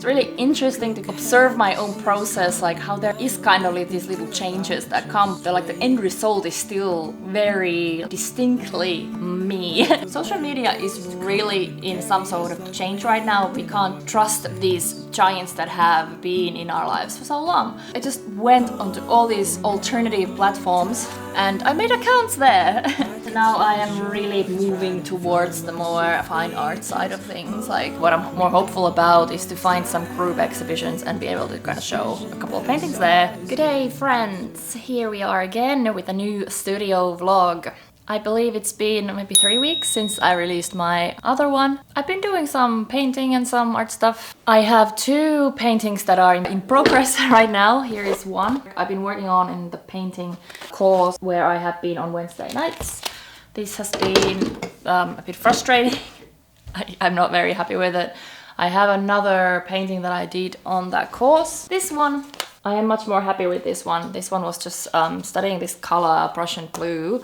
really interesting to observe my own process, like how there is kind of like these little changes that come. Like the end result is still very distinctly me. Social media is really in some sort of change right now. We can't trust these giants that have been in our lives for so long. I just went onto all these alternative platforms and I made accounts there. Now I am really moving towards the more fine art side of things. Like what I'm more hopeful about is to find some group exhibitions and be able to kind of show a couple of paintings there. Good day, friends! Here we are again with a new studio vlog. I believe it's been maybe 3 weeks since I released my other one. I've been doing some painting and some art stuff. I have 2 paintings that are in progress right now. Here is one I've been working on in the painting course where I have been on Wednesday nights. This has been a bit frustrating. I'm not very happy with it. I have another painting that I did on that course. This one, I am much more happy with this one. This one was just studying this color, Prussian blue.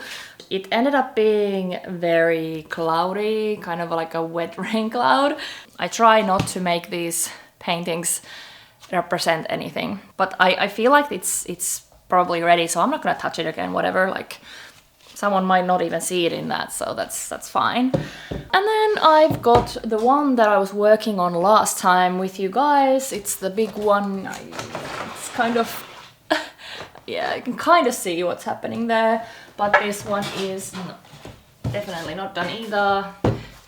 It ended up being very cloudy, kind of like a wet rain cloud. I try not to make these paintings represent anything, but I feel like it's probably ready, so I'm not gonna touch it again, whatever. Like, someone might not even see it in that, so that's fine. And then I've got the one that I was working on last time with you guys. It's the big one. It's kind of... yeah, you can kind of see what's happening there. But this one is definitely not done either.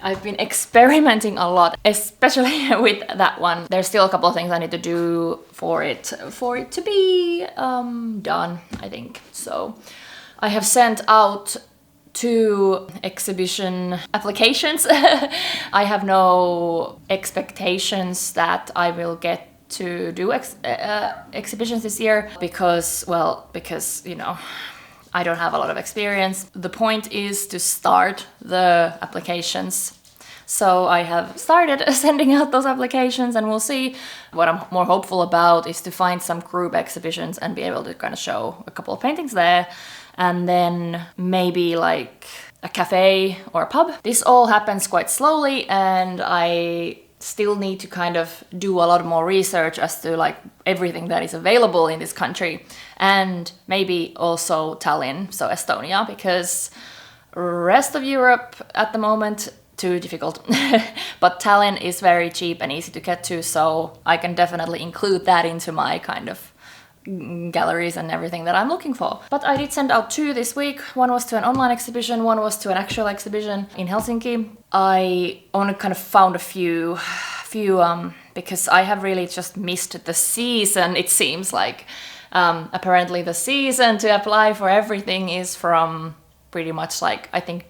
I've been experimenting a lot, especially with that one. There's still a couple of things I need to do for it to be done, I think. So I have sent out 2 exhibition applications. I have no expectations that I will get to do exhibitions this year because, you know, I don't have a lot of experience. The point is to start the applications. So I have started sending out those applications and we'll see. What I'm more hopeful about is to find some group exhibitions and be able to kind of show a couple of paintings there. And then maybe like a cafe or a pub. This all happens quite slowly and I still need to kind of do a lot more research as to like everything that is available in this country and maybe also Tallinn, so Estonia, because rest of Europe at the moment too difficult. But Tallinn is very cheap and easy to get to, so I can definitely include that into my kind of galleries and everything that I'm looking for. But I did send out 2 this week. One was to an online exhibition, one was to an actual exhibition in Helsinki. I only kind of found a few because I have really just missed the season, it seems like. Apparently the season to apply for everything is from pretty much like, I think,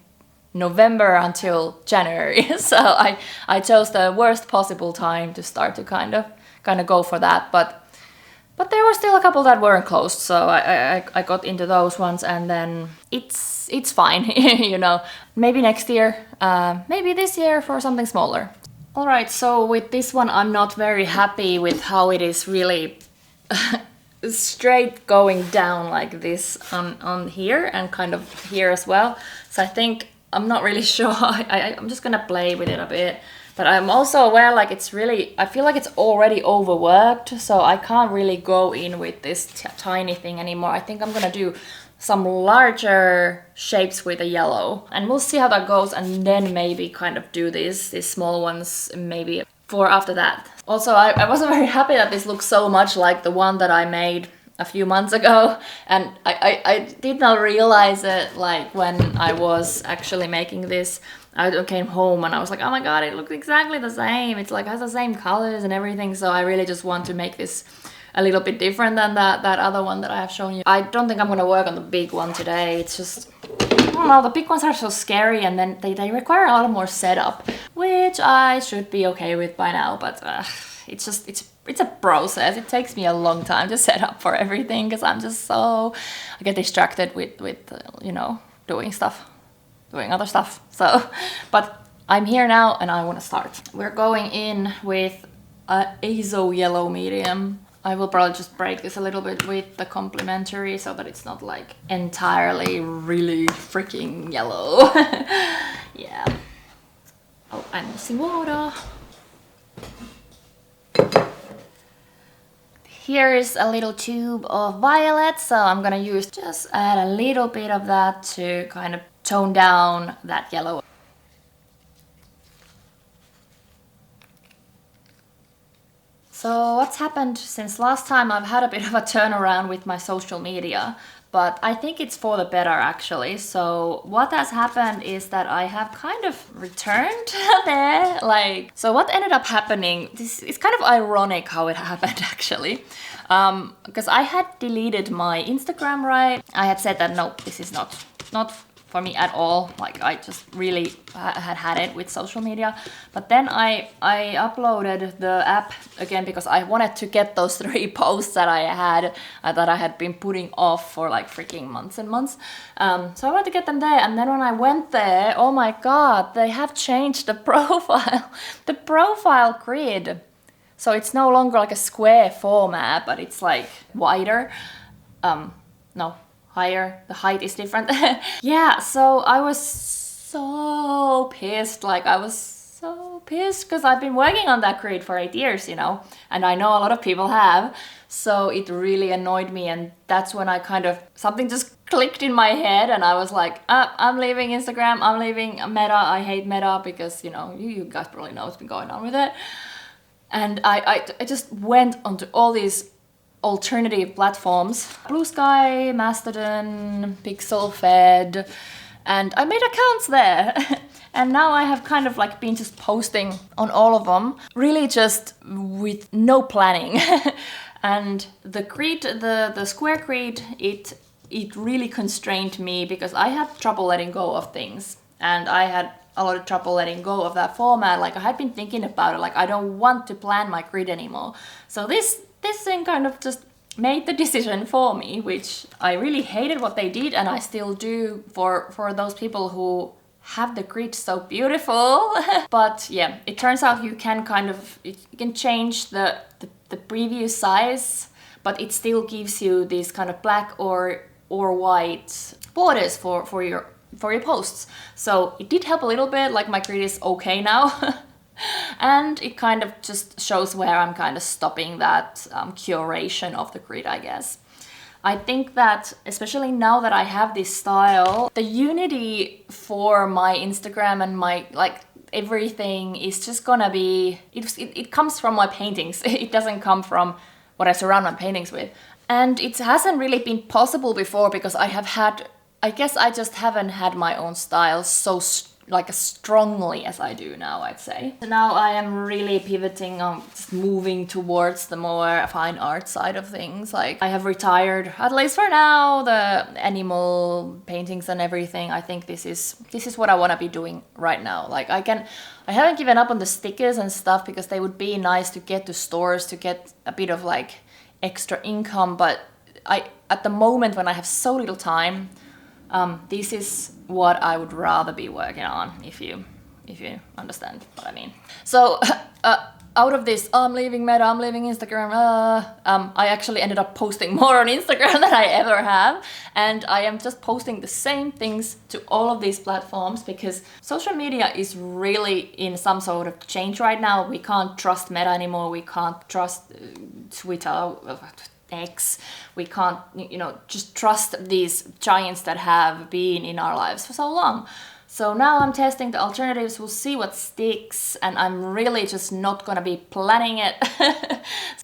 November until January. So I chose the worst possible time to start to kind of go for that. But there were still a couple that weren't closed, so I got into those ones, and then it's fine, you know. Maybe next year, maybe this year for something smaller. Alright, so with this one I'm not very happy with how it is really straight going down like this on here and kind of here as well. So I think, I'm not really sure, I'm just gonna play with it a bit. But I'm also aware, like, it's really, I feel like it's already overworked, so I can't really go in with this tiny thing anymore. I think I'm gonna do some larger shapes with a yellow, and we'll see how that goes, and then maybe kind of do these small ones maybe for after that. Also, I wasn't very happy that this looks so much like the one that I made a few months ago, and I did not realize it, like, when I was actually making this. I came home and I was like, oh my god, it looks exactly the same. It's like, has the same colors and everything. So I really just want to make this a little bit different than that other one that I have shown you. I don't think I'm gonna work on the big one today. It's just, I don't know, the big ones are so scary and then they require a lot more setup, which I should be okay with by now, but it's just, it's a process. It takes me a long time to set up for everything because I'm just so, I get distracted with you know, doing other stuff. So, but I'm here now and I want to start. We're going in with a Azo yellow medium. I will probably just break this a little bit with the complementary so that it's not like entirely really freaking yellow. Yeah. Oh, I'm missing water. here is a little tube of violet, so I'm gonna just add a little bit of that to kind of tone down that yellow. So what's happened since last time? I've had a bit of a turnaround with my social media, but I think it's for the better actually. So what has happened is that I have kind of returned there. So what ended up happening, this is kind of ironic how it happened actually. Because I had deleted my Instagram, right? I had said that no, this is not for me at all. Like I just really had it with social media. But then I uploaded the app again because I wanted to get those 3 posts that I had been putting off for like freaking months and months. So I wanted to get them there, and then when I went there, oh my god, they have changed the profile, the profile grid. So it's no longer like a square format, but it's like wider. No, higher. The height is different. Yeah, so I was so pissed. Like I was so pissed because I've been working on that grid for 8 years, you know, and I know a lot of people have. So it really annoyed me, and that's when I kind of, something just clicked in my head, and I was like, I'm leaving Instagram, I'm leaving Meta. I hate Meta because, you know, you guys probably know what's been going on with it. And I just went onto all these alternative platforms, Blue Sky, Mastodon, PixelFed, and I made accounts there. And now I have kind of like been just posting on all of them, really just with no planning. And the grid, the square grid, it really constrained me because I had trouble letting go of things, and I had a lot of trouble letting go of that format. Like I had been thinking about it, like I don't want to plan my grid anymore. So this thing kind of just made the decision for me, which I really hated what they did, and I still do for those people who have the grid so beautiful. But yeah, it turns out you can change the preview size, but it still gives you these kind of black or white borders for your posts. So it did help a little bit, like my grid is okay now. And it kind of just shows where I'm kind of stopping that curation of the grid, I guess. I think that especially now that I have this style, the unity for my Instagram and my everything is just gonna be, it comes from my paintings. It doesn't come from what I surround my paintings with. And it hasn't really been possible before because I guess I just haven't had my own style so strongly as I do now, I'd say. So now I am really pivoting on just moving towards the more fine art side of things. Like I have retired, at least for now, the animal paintings and everything. I think this is what I want to be doing right now. Like I haven't given up on the stickers and stuff because they would be nice to get to stores to get a bit of like extra income, but at the moment when I have so little time, this is what I would rather be working on, if you understand what I mean. So out of this, I'm leaving Meta, I'm leaving Instagram, I actually ended up posting more on Instagram than I ever have, and I am just posting the same things to all of these platforms because social media is really in some sort of change right now. We can't trust Meta anymore, we can't trust Twitter, X. We can't, just trust these giants that have been in our lives for so long. So now I'm testing the alternatives, we'll see what sticks, and I'm really just not gonna be planning it.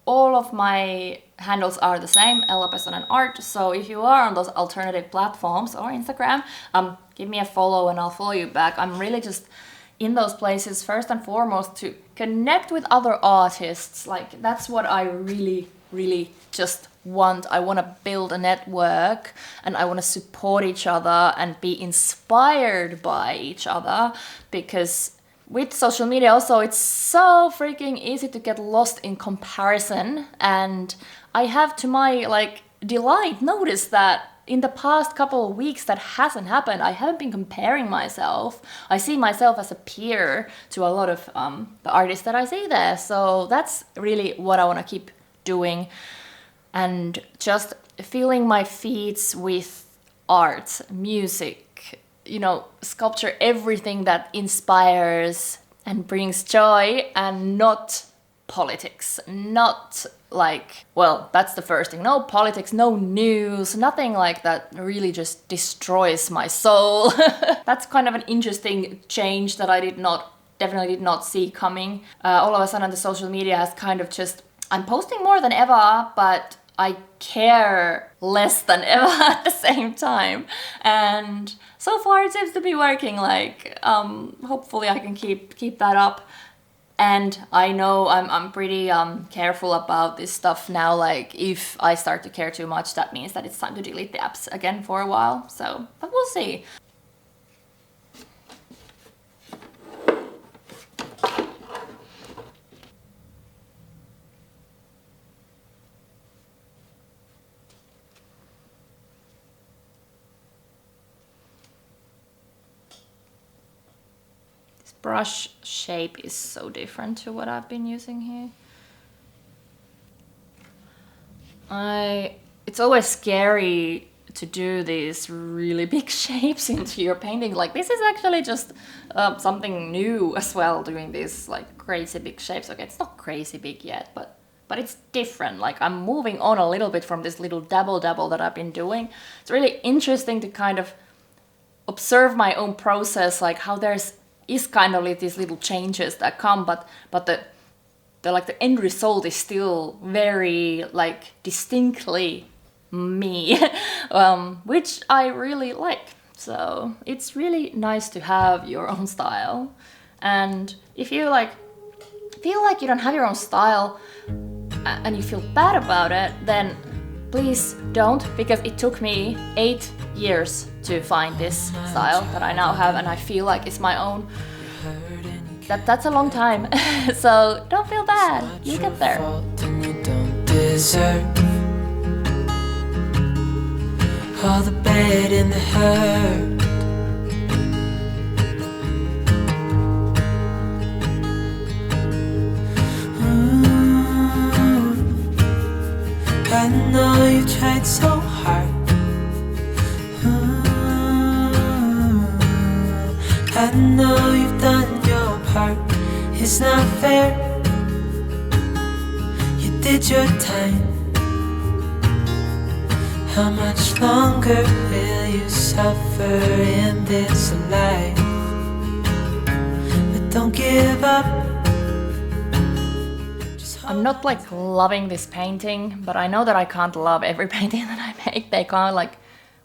All of my handles are the same, EllaPesonenArt, so if you are on those alternative platforms or Instagram, give me a follow and I'll follow you back. I'm really just in those places first and foremost to connect with other artists. Like that's what I really just want. I want to build a network and I want to support each other and be inspired by each other, because with social media also it's so freaking easy to get lost in comparison. And I have, to my delight, noticed that in the past couple of weeks that hasn't happened. I haven't been comparing myself. I see myself as a peer to a lot of the artists that I see there. So that's really what I want to keep doing, and just filling my feet with art, music, sculpture, everything that inspires and brings joy and not politics, not like, well, that's the first thing. No politics, no news, nothing like that really just destroys my soul. That's kind of an interesting change that I definitely did not see coming. All of a sudden the social media has kind of just, I'm posting more than ever, but I care less than ever at the same time. And so far it seems to be working. Like, hopefully I can keep that up. And I know I'm pretty careful about this stuff now. Like, if I start to care too much, that means that it's time to delete the apps again for a while. So, but we'll see. Brush shape is so different to what I've been using here. It's always scary to do these really big shapes into your painting. Like, this is actually just something new as well, doing these like crazy big shapes. Okay, it's not crazy big yet, but it's different. Like, I'm moving on a little bit from this little dabble that I've been doing. It's really interesting to kind of observe my own process, like how is kind of like these little changes that come, but the end result is still very like distinctly me, which I really like. So it's really nice to have your own style. And if you like feel like you don't have your own style and you feel bad about it, then please don't, because it took me 8 years to find this style that I now have and I feel like it's my own. That's a long time. So don't feel bad, you get there. You don't deserve all the bad and the hurt. I know you tried so hard. I know you've done your part. It's not fair. You did your time. How much longer will you suffer in this life? But don't give up. I'm not like loving this painting, but I know that I can't love every painting that I make. They can't like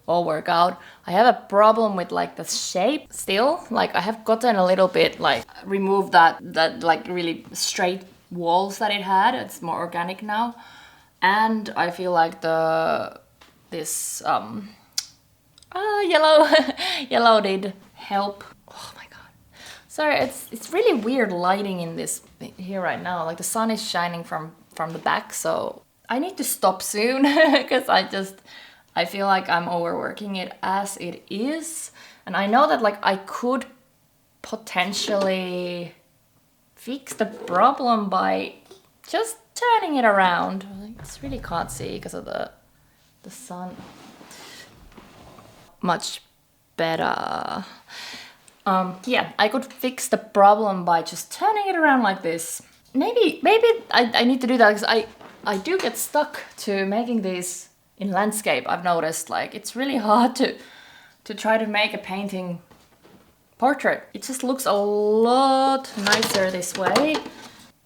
all work out. I have a problem with like the shape still. Like, I have gotten a little bit like removed that like really straight walls that it had. It's more organic now. And I feel like this yellow did help. Oh my god. Sorry, it's really weird lighting in this here right now. Like, the sun is shining from the back, so I need to stop soon because I feel like I'm overworking it as it is. And I know that like I could potentially fix the problem by just turning it around. It's really can't see because of the sun. Much better. Yeah, I could fix the problem by just turning it around like this. Maybe I need to do that because I do get stuck to making these in landscape. I've noticed like it's really hard to try to make a painting portrait. It just looks a lot nicer this way.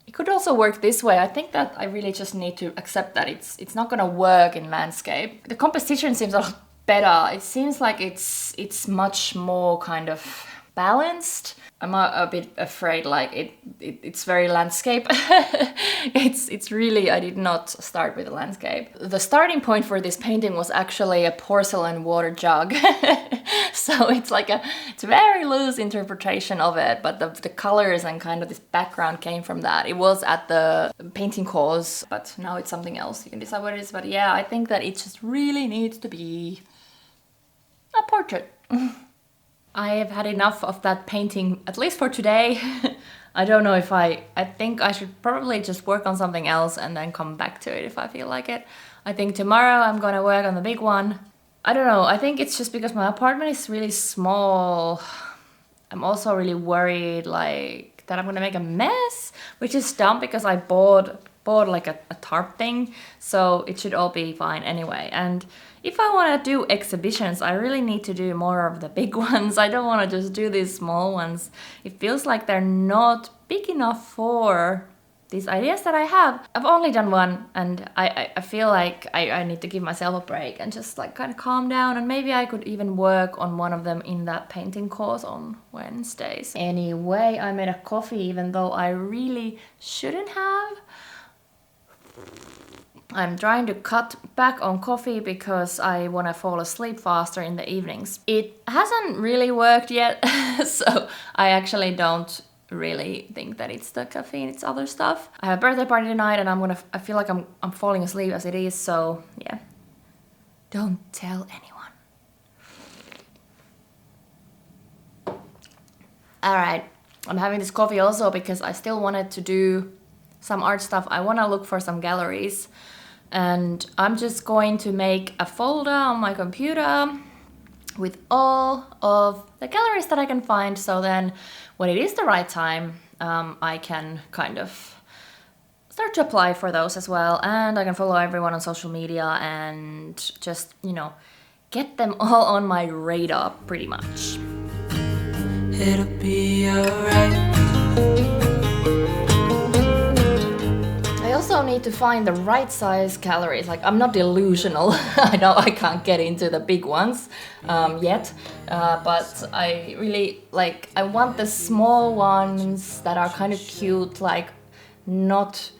It could also work this way. I think that I really just need to accept that it's not gonna work in landscape. The composition seems a lot better. It seems like it's much more kind of balanced. I'm a bit afraid like it's very landscape. It's really, I did not start with a landscape. The starting point for this painting was actually a porcelain water jug. So it's like it's a very loose interpretation of it, but the colors and kind of this background came from that. It was at the painting course, but now it's something else. You can decide what it is, but yeah, I think that it just really needs to be a portrait. I have had enough of that painting, at least for today. I don't know if I think I should probably just work on something else and then come back to it if I feel like it. I think tomorrow I'm gonna work on the big one. I don't know, I think it's just because my apartment is really small. I'm also really worried like that I'm gonna make a mess, which is dumb because I bought like a tarp thing, so it should all be fine anyway. And if I want to do exhibitions, I really need to do more of the big ones. I don't want to just do these small ones. It feels like they're not big enough for these ideas that I have. I've only done one, and I feel like I need to give myself a break and just like kind of calm down, and maybe I could even work on one of them in that painting course on Wednesdays. Anyway, I made a coffee even though I really shouldn't have. I'm trying to cut back on coffee because I want to fall asleep faster in the evenings. It hasn't really worked yet, so I actually don't really think that it's the caffeine, it's other stuff. I have a birthday party tonight and I feel like I'm falling asleep as it is, so yeah. Don't tell anyone. Alright, I'm having this coffee also because I still wanted to do some art stuff. I want to look for some galleries, and I'm just going to make a folder on my computer with all of the galleries that I can find, so then when it is the right time, I can kind of start to apply for those as well, and I can follow everyone on social media and just, you know, get them all on my radar pretty much. It'll be alright. I also need to find the right size galleries. Like, I'm not delusional. I know I can't get into the big ones yet, but I really like, I want the small ones that are kind of cute, like not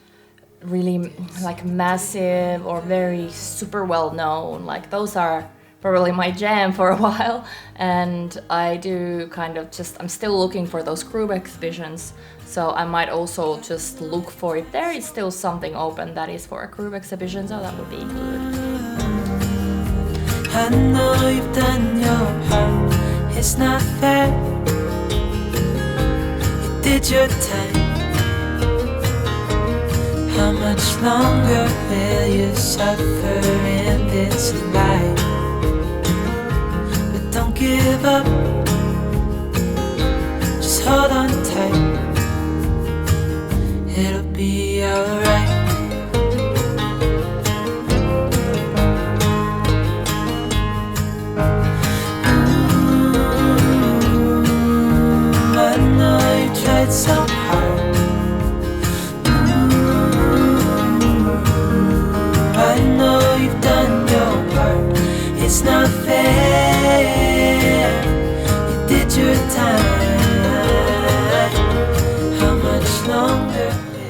really like massive or very super well known. Like, those are probably my jam for a while, and I do kind of just, I'm still looking for those group exhibitions, so I might also just look for if there is still something open that is for a group exhibition, so that would be good. I know you've done your part, it's not fair. You did your time. How much longer will you suffer in this life? Don't give up, just hold on tight. It'll be alright. I know you tried so hard. I know you've done your part. It's not fair.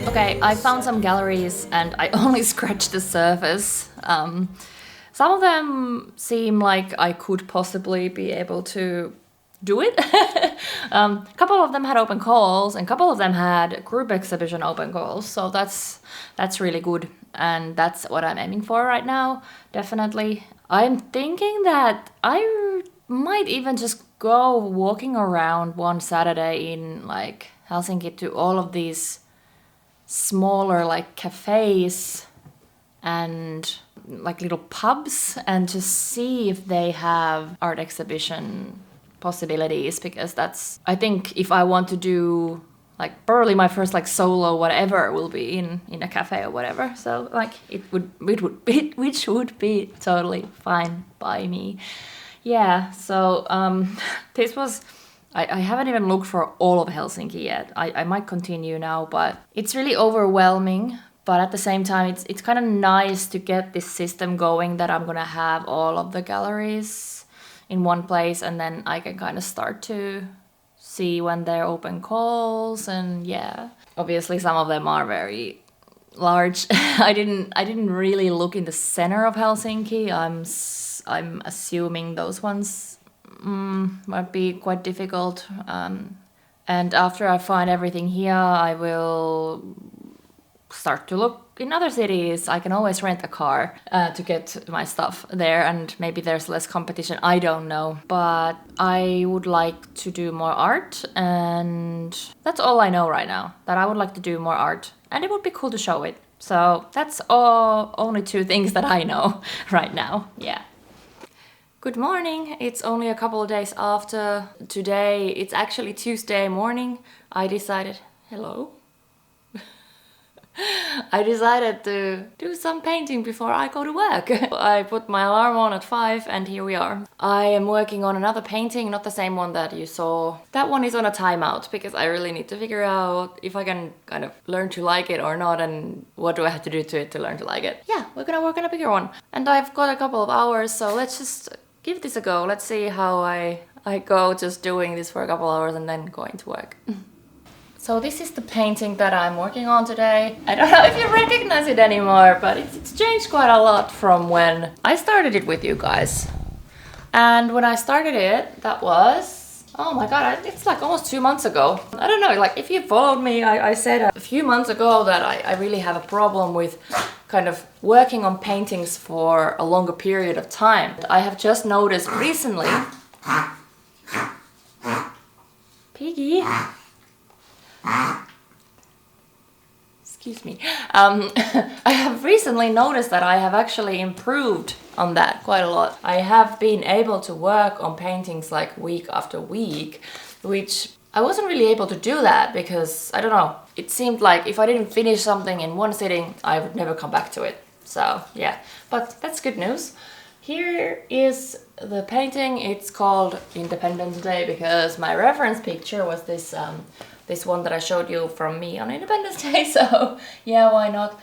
Okay, I found some galleries and I only scratched the surface. Some of them seem like I could possibly be able to do it. A couple of them had open calls and a couple of them had group exhibition open calls, so that's really good, and that's what I'm aiming for right now, definitely. I'm thinking that I might even just go walking around one Saturday in like Helsinki to all of these smaller like cafes and like little pubs and just see if they have art exhibition possibilities, because that's, I think if I want to do like probably my first like solo whatever will be in a cafe or whatever, so like which would be totally fine by me. Yeah, so this was, I haven't even looked for all of Helsinki yet. I might continue now, but it's really overwhelming. But at the same time, it's kind of nice to get this system going that I'm gonna have all of the galleries in one place, and then I can kind of start to see when they're open calls, and yeah. Obviously some of them are very large. I didn't really look in the center of Helsinki. I'm assuming those ones might be quite difficult. And after I find everything here, I will start to look in other cities. I can always rent a car to get my stuff there, and maybe there's less competition, I don't know. But I would like to do more art, and that's all I know right now, that I would like to do more art, and it would be cool to show it. So that's only two things that I know right now, yeah. Good morning, it's only a couple of days after today. It's actually Tuesday morning. I decided Hello. I decided to do some painting before I go to work. I put my alarm on at 5 and here we are. I am working on another painting, not the same one that you saw. That one is on a timeout because I really need to figure out if I can kind of learn to like it or not and what do I have to do to it to learn to like it. Yeah, we're gonna work on a bigger one. And I've got a couple of hours, so let's just give this a go. Let's see how I go just doing this for a couple hours and then going to work. So this is the painting that I'm working on today. I don't know if you recognize it anymore, but it's changed quite a lot from when I started it with you guys. And when I started it, that was, oh my god, it's like almost 2 months ago. I don't know, like if you followed me, I said a few months ago that I really have a problem with kind of working on paintings for a longer period of time. I have just noticed recently... Piggy? Excuse me. I have recently noticed that I have actually improved on that quite a lot. I have been able to work on paintings like week after week, which I wasn't really able to do that because, I don't know, it seemed like if I didn't finish something in one sitting, I would never come back to it. So yeah, but that's good news. Here is the painting. It's called Independence Day because my reference picture was this this one that I showed you from me on Independence Day, so yeah, why not?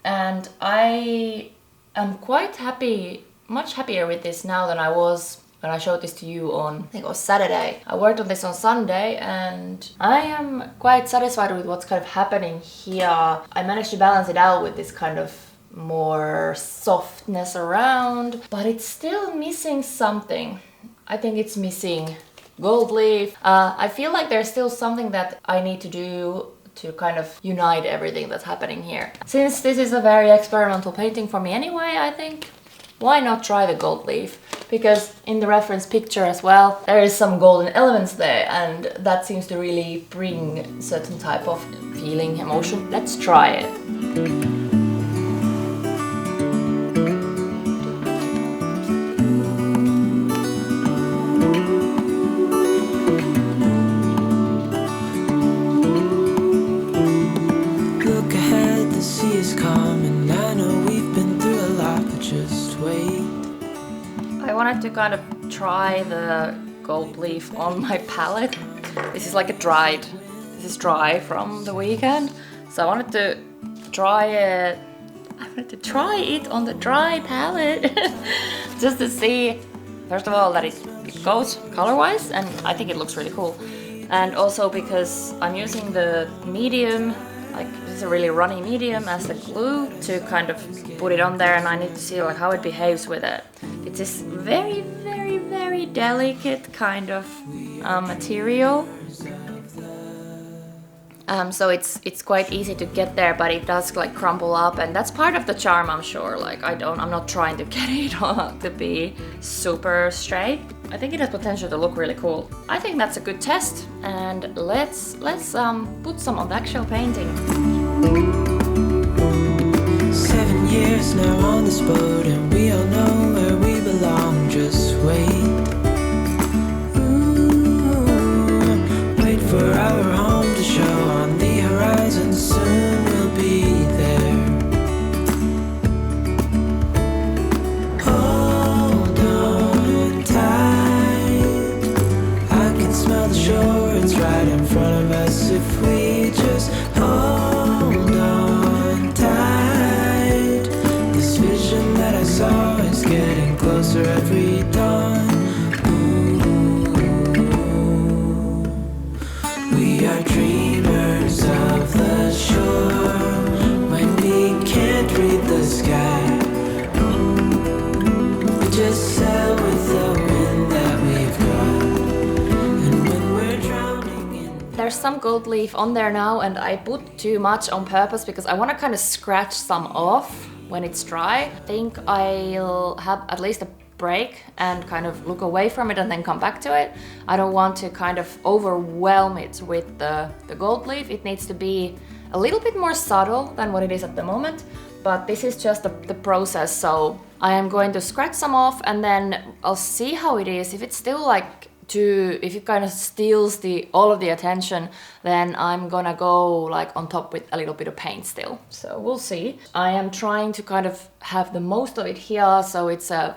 And I am quite happy, much happier with this now than I was when I showed this to you on, I think it was Saturday. I worked on this on Sunday and I am quite satisfied with what's kind of happening here. I managed to balance it out with this kind of more softness around, but it's still missing something. I think it's missing gold leaf. I feel like there's still something that I need to do to kind of unite everything that's happening here. Since this is a very experimental painting for me anyway, I think, why not try the gold leaf? Because in the reference picture as well, there is some golden elements there and that seems to really bring certain type of feeling, emotion. Let's try it. I wanted to kind of try the gold leaf on my palette. This is like this is dry from the weekend. So I wanted to try it on the dry palette. Just to see, first of all, that it goes color-wise, and I think it looks really cool. And also because I'm using the medium, like this is a really runny medium as the glue to kind of put it on there, and I need to see like how it behaves with it. It's this very, very, very delicate kind of material. So it's quite easy to get there, but it does like crumble up, and that's part of the charm, I'm sure. Like I'm not trying to get it to be super straight. I think it has potential to look really cool. I think that's a good test, and let's put some on the actual painting. 7 years now on this boat, and we all know where we belong. Just wait. Wait for our home to show on the horizon. Soon we'll be there. Hold on tight. I can smell the shore. It's right in front of us if we just hold on tight. This vision that I saw is getting closer every dawn. We are dreamers of the shore when we can't read the sky. We just sail with the wind that we've got. And when we're drowning in... There's some gold leaf on there now, and I put too much on purpose because I want to kind of scratch some off when it's dry. I think I'll have at least a break and kind of look away from it and then come back to it. I don't want to kind of overwhelm it with the gold leaf. It needs to be a little bit more subtle than what it is at the moment, but this is just the process. So I am going to scratch some off and then I'll see how it is. If it's still like if it kind of steals all of the attention, then I'm gonna go like on top with a little bit of paint still. So we'll see. I am trying to kind of have the most of it here, so it's a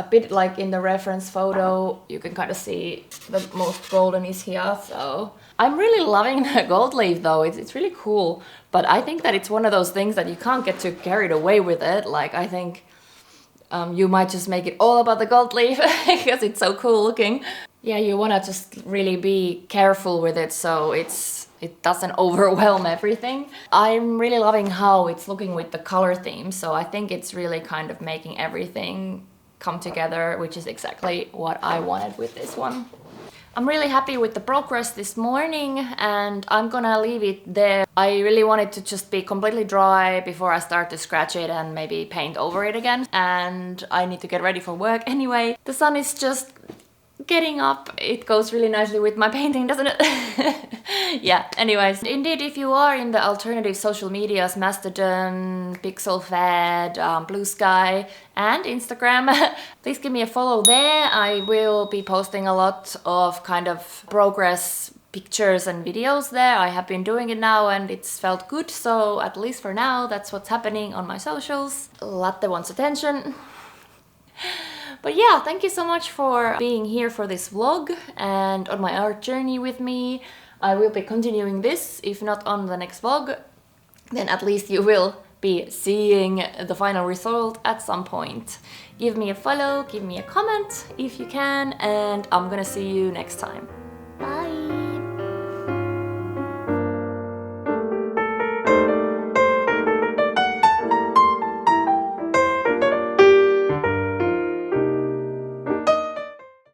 bit like in the reference photo. You can kind of see the most golden is here. So I'm really loving the gold leaf though. It's really cool, but I think that it's one of those things that you can't get too carried away with it. Like I think you might just make it all about the gold leaf because it's so cool looking. Yeah, you want to just really be careful with it so it doesn't overwhelm everything. I'm really loving how it's looking with the color theme, so I think it's really kind of making everything come together, which is exactly what I wanted with this one. I'm really happy with the progress this morning, and I'm gonna leave it there. I really wanted to just be completely dry before I start to scratch it and maybe paint over it again. And I need to get ready for work anyway. The sun is just getting up. It goes really nicely with my painting, doesn't it? Yeah, anyways. Indeed, if you are in the alternative social medias, Mastodon, Pixelfed, Blue Sky, and Instagram, please give me a follow there. I will be posting a lot of kind of progress pictures and videos there. I have been doing it now and it's felt good, so at least for now, that's what's happening on my socials. Latte wants attention. But yeah, thank you so much for being here for this vlog and on my art journey with me. I will be continuing this, if not on the next vlog, then at least you will be seeing the final result at some point. Give me a follow, give me a comment if you can, and I'm gonna see you next time. Bye!